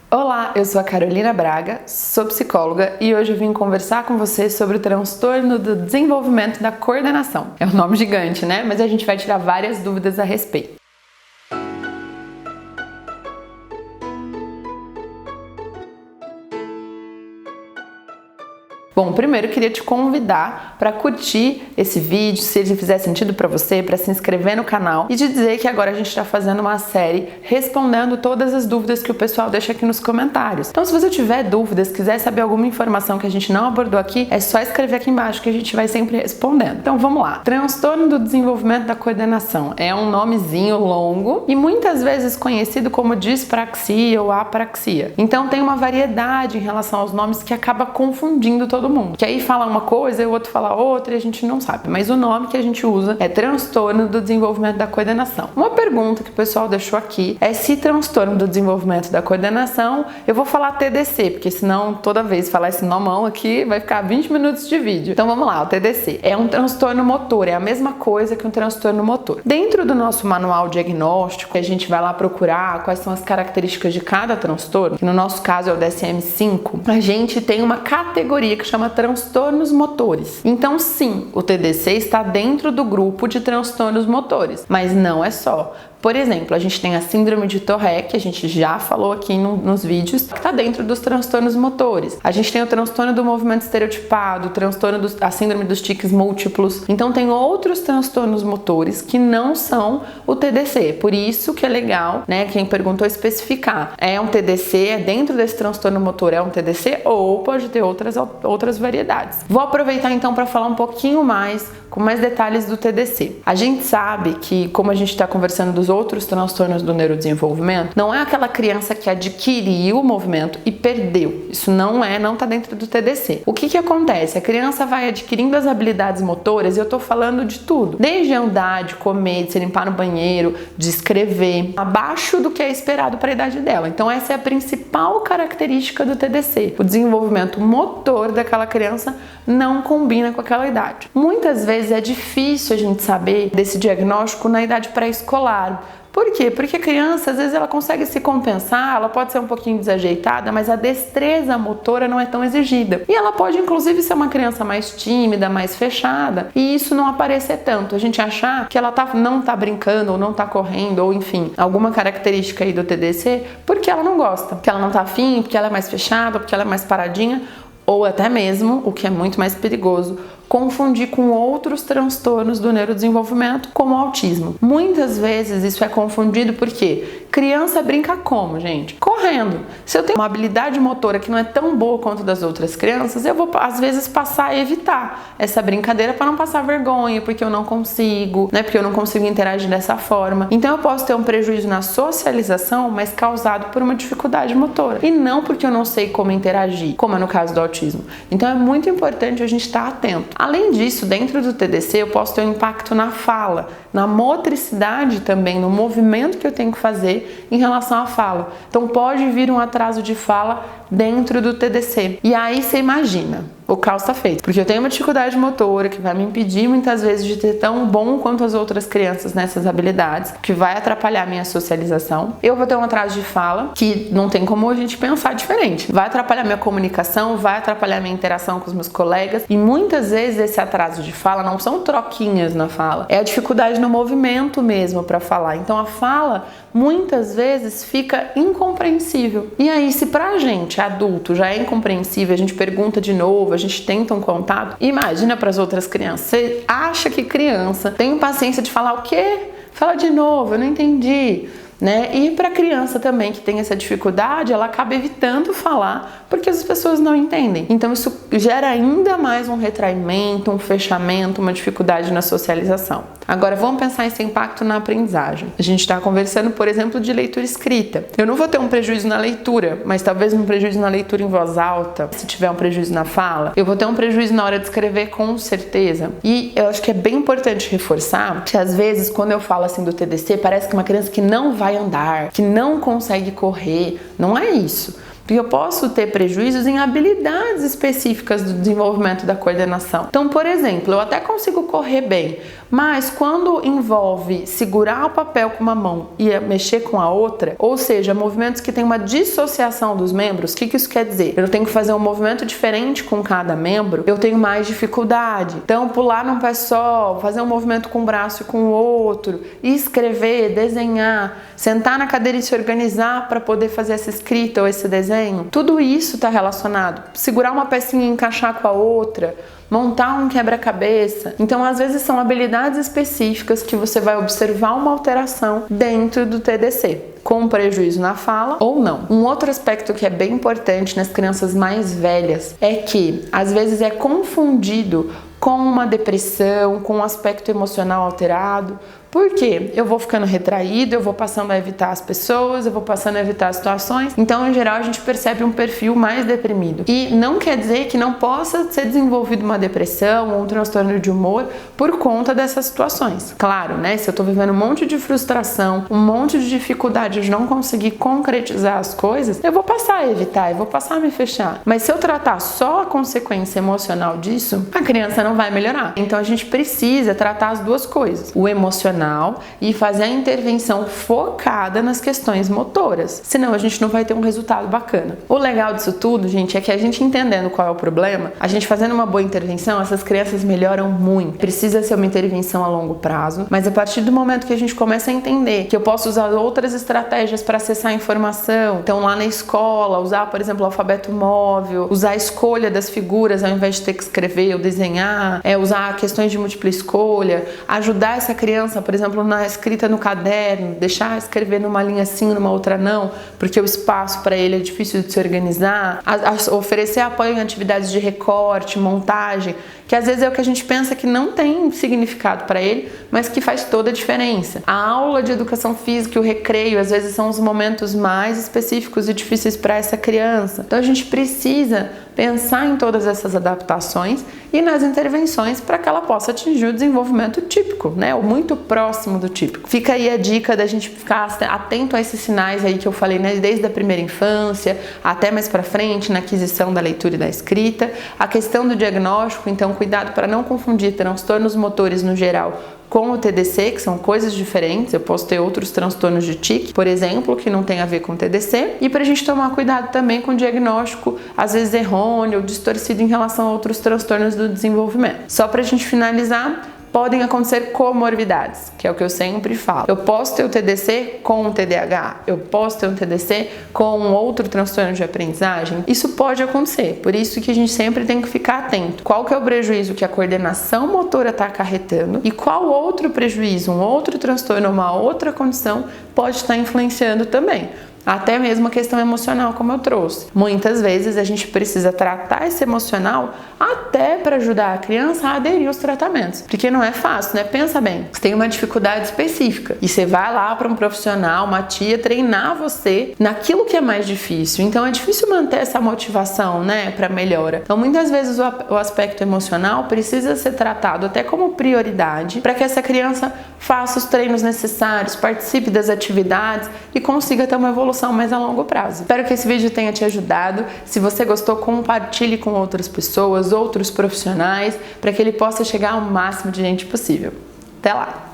Olá, eu sou a Carolina Braga, sou psicóloga e hoje eu vim conversar com você sobre o transtorno do desenvolvimento da coordenação. É um nome gigante, né? Mas a gente vai tirar várias dúvidas a respeito. Bom, primeiro eu queria te convidar para curtir esse vídeo, se ele fizer sentido para você, para se inscrever no canal e te dizer que agora a gente está fazendo uma série respondendo todas as dúvidas que o pessoal deixa aqui nos comentários. Então, se você tiver dúvidas, quiser saber alguma informação que a gente não abordou aqui, é só escrever aqui embaixo que a gente vai sempre respondendo. Então, vamos lá. Transtorno do desenvolvimento da coordenação é um nomezinho longo e muitas vezes conhecido como dispraxia ou apraxia. Então, tem uma variedade em relação aos nomes que acaba confundindo todo mundo. Que aí fala uma coisa e o outro fala outra e a gente não sabe. Mas o nome que a gente usa é transtorno do desenvolvimento da coordenação. Uma pergunta que o pessoal deixou aqui é se transtorno do desenvolvimento da coordenação, eu vou falar TDC, porque senão toda vez falar esse nomão aqui vai ficar 20 minutos de vídeo. Então vamos lá, o TDC é um transtorno motor, é a mesma coisa que um transtorno motor. Dentro do nosso manual diagnóstico, a gente vai lá procurar quais são as características de cada transtorno, que no nosso caso é o DSM-5, a gente tem uma categoria que chama transtornos motores. Então sim, o TDC está dentro do grupo de transtornos motores, mas não é só. Por exemplo, a gente tem a síndrome de Tourette, que a gente já falou aqui nos vídeos, que está dentro dos transtornos motores. A gente tem o transtorno do movimento estereotipado, a síndrome dos tiques múltiplos. Então tem outros transtornos motores que não são o TDC. Por isso que é legal, né, quem perguntou especificar. É um TDC, é dentro desse transtorno motor, é um TDC ou pode ter outras variedades. Vou aproveitar então para falar um pouquinho mais, com mais detalhes do TDC. A gente sabe que, como a gente está conversando dos outros transtornos do neurodesenvolvimento, não é aquela criança que adquiriu o movimento e perdeu. Isso não está dentro do TDC. O que acontece? A criança vai adquirindo as habilidades motoras e eu tô falando de tudo. Desde andar, de comer, de se limpar no banheiro, de escrever, abaixo do que é esperado para a idade dela. Então essa é a principal característica do TDC. O desenvolvimento motor daquela criança não combina com aquela idade. Muitas vezes é difícil a gente saber desse diagnóstico na idade pré-escolar. Por quê? Porque a criança, às vezes, ela consegue se compensar, ela pode ser um pouquinho desajeitada, mas a destreza motora não é tão exigida. E ela pode, inclusive, ser uma criança mais tímida, mais fechada, e isso não aparecer tanto. A gente achar que ela não tá brincando, ou não tá correndo, ou enfim, alguma característica aí do TDC, porque ela não gosta, porque ela não tá afim, porque ela é mais fechada, porque ela é mais paradinha, ou até mesmo, o que é muito mais perigoso, confundir com outros transtornos do neurodesenvolvimento, como o autismo. Muitas vezes isso é confundido porque criança brinca como, gente? Correndo. Se eu tenho uma habilidade motora que não é tão boa quanto das outras crianças, eu vou, às vezes, passar a evitar essa brincadeira para não passar vergonha, porque eu não consigo, né? Porque eu não consigo interagir dessa forma. Então eu posso ter um prejuízo na socialização, mas causado por uma dificuldade motora. E não porque eu não sei como interagir, como é no caso do autismo. Então é muito importante a gente estar atento. Além disso, dentro do TDC, eu posso ter um impacto na fala, na motricidade também, no movimento que eu tenho que fazer em relação à fala. Então pode vir um atraso de fala dentro do TDC. E aí você imagina, o caos está feito. Porque eu tenho uma dificuldade motora que vai me impedir muitas vezes de ter tão bom quanto as outras crianças nessas habilidades, que vai atrapalhar a minha socialização. Eu vou ter um atraso de fala que não tem como a gente pensar diferente. Vai atrapalhar minha comunicação, vai atrapalhar minha interação com os meus colegas. E muitas vezes esse atraso de fala não são troquinhas na fala, é a dificuldade no movimento mesmo para falar. Então a fala muitas vezes fica incompreensível. E aí, se pra gente, adulto, já é incompreensível, a gente pergunta de novo, a gente tenta um contato, imagina para as outras crianças. Você acha que criança tem paciência de falar o quê? Fala de novo, eu não entendi. Né? E para a criança também que tem essa dificuldade, ela acaba evitando falar porque as pessoas não entendem. Então isso gera ainda mais um retraimento, um fechamento, uma dificuldade na socialização. Agora vamos pensar esse impacto na aprendizagem. A gente está conversando, por exemplo, de leitura escrita. Eu não vou ter um prejuízo na leitura, mas talvez um prejuízo na leitura em voz alta, se tiver um prejuízo na fala. Eu vou ter um prejuízo na hora de escrever, com certeza. E eu acho que é bem importante reforçar que às vezes quando eu falo assim do TDC, parece que uma criança que não vai andar, que não consegue correr, não é isso. Porque eu posso ter prejuízos em habilidades específicas do desenvolvimento da coordenação. Então, por exemplo, eu até consigo correr bem, Mas quando envolve segurar o papel com uma mão e mexer com a outra, ou seja, movimentos que têm uma dissociação dos membros, o que isso quer dizer? Eu tenho que fazer um movimento diferente com cada membro, eu tenho mais dificuldade. Então, pular num pé só, fazer um movimento com um braço e com o outro, escrever, desenhar, sentar na cadeira e se organizar para poder fazer essa escrita ou esse desenho, tudo isso está relacionado. Segurar uma pecinha e encaixar com a outra, montar um quebra-cabeça. Então, às vezes, são habilidades específicas que você vai observar uma alteração dentro do TDC, com prejuízo na fala ou não. Um outro aspecto que é bem importante nas crianças mais velhas é que, às vezes, é confundido com uma depressão, com um aspecto emocional alterado. Por quê? Eu vou ficando retraído, eu vou passando a evitar as pessoas, eu vou passando a evitar situações. Então, em geral, a gente percebe um perfil mais deprimido. E não quer dizer que não possa ser desenvolvido uma depressão ou um transtorno de humor por conta dessas situações. Claro, né? Se eu tô vivendo um monte de frustração, um monte de dificuldade de não conseguir concretizar as coisas, eu vou passar a evitar, eu vou passar a me fechar. Mas se eu tratar só a consequência emocional disso, a criança não vai melhorar. Então, a gente precisa tratar as duas coisas. O emocional e fazer a intervenção focada nas questões motoras. Senão a gente não vai ter um resultado bacana. O legal disso tudo, gente, é que a gente entendendo qual é o problema, a gente fazendo uma boa intervenção, essas crianças melhoram muito. Precisa ser uma intervenção a longo prazo, mas a partir do momento que a gente começa a entender que eu posso usar outras estratégias para acessar a informação, então lá na escola, usar, por exemplo, o alfabeto móvel, usar a escolha das figuras ao invés de ter que escrever ou desenhar, usar questões de múltipla escolha, ajudar essa criança, por exemplo, na escrita no caderno, deixar escrever numa linha sim, numa outra não, porque o espaço para ele é difícil de se organizar, oferecer apoio em atividades de recorte, montagem, que às vezes é o que a gente pensa que não tem significado para ele, mas que faz toda a diferença. A aula de educação física e o recreio, às vezes, são os momentos mais específicos e difíceis para essa criança. Então a gente precisa pensar em todas essas adaptações e nas intervenções para que ela possa atingir o desenvolvimento típico, né? Ou muito próximo do típico. Fica aí a dica da gente ficar atento a esses sinais aí que eu falei, né? Desde a primeira infância até mais para frente, na aquisição da leitura e da escrita. A questão do diagnóstico, então, cuidado para não confundir transtornos motores no geral com o TDC, que são coisas diferentes. Eu posso ter outros transtornos de tique, por exemplo, que não tem a ver com o TDC. E para a gente tomar cuidado também com o diagnóstico, às vezes errôneo ou distorcido em relação a outros transtornos do desenvolvimento. Só para a gente finalizar, podem acontecer comorbidades, que é o que eu sempre falo. Eu posso ter o TDC com o TDAH, eu posso ter um TDC com outro transtorno de aprendizagem. Isso pode acontecer, por isso que a gente sempre tem que ficar atento. Qual que é o prejuízo que a coordenação motora está acarretando e qual outro prejuízo, um outro transtorno, uma outra condição pode estar influenciando também. Até mesmo a questão emocional, como eu trouxe. Muitas vezes a gente precisa tratar esse emocional até para ajudar a criança a aderir aos tratamentos. Porque não é fácil, né? Pensa bem, você tem uma dificuldade específica e você vai lá para um profissional, uma tia, treinar você naquilo que é mais difícil. Então é difícil manter essa motivação, né, para melhora. Então muitas vezes o aspecto emocional precisa ser tratado até como prioridade para que essa criança faça os treinos necessários, participe das atividades e consiga ter uma evolução mais a longo prazo. Espero que esse vídeo tenha te ajudado. Se você gostou, compartilhe com outras pessoas, outros profissionais, para que ele possa chegar ao máximo de gente possível. Até lá!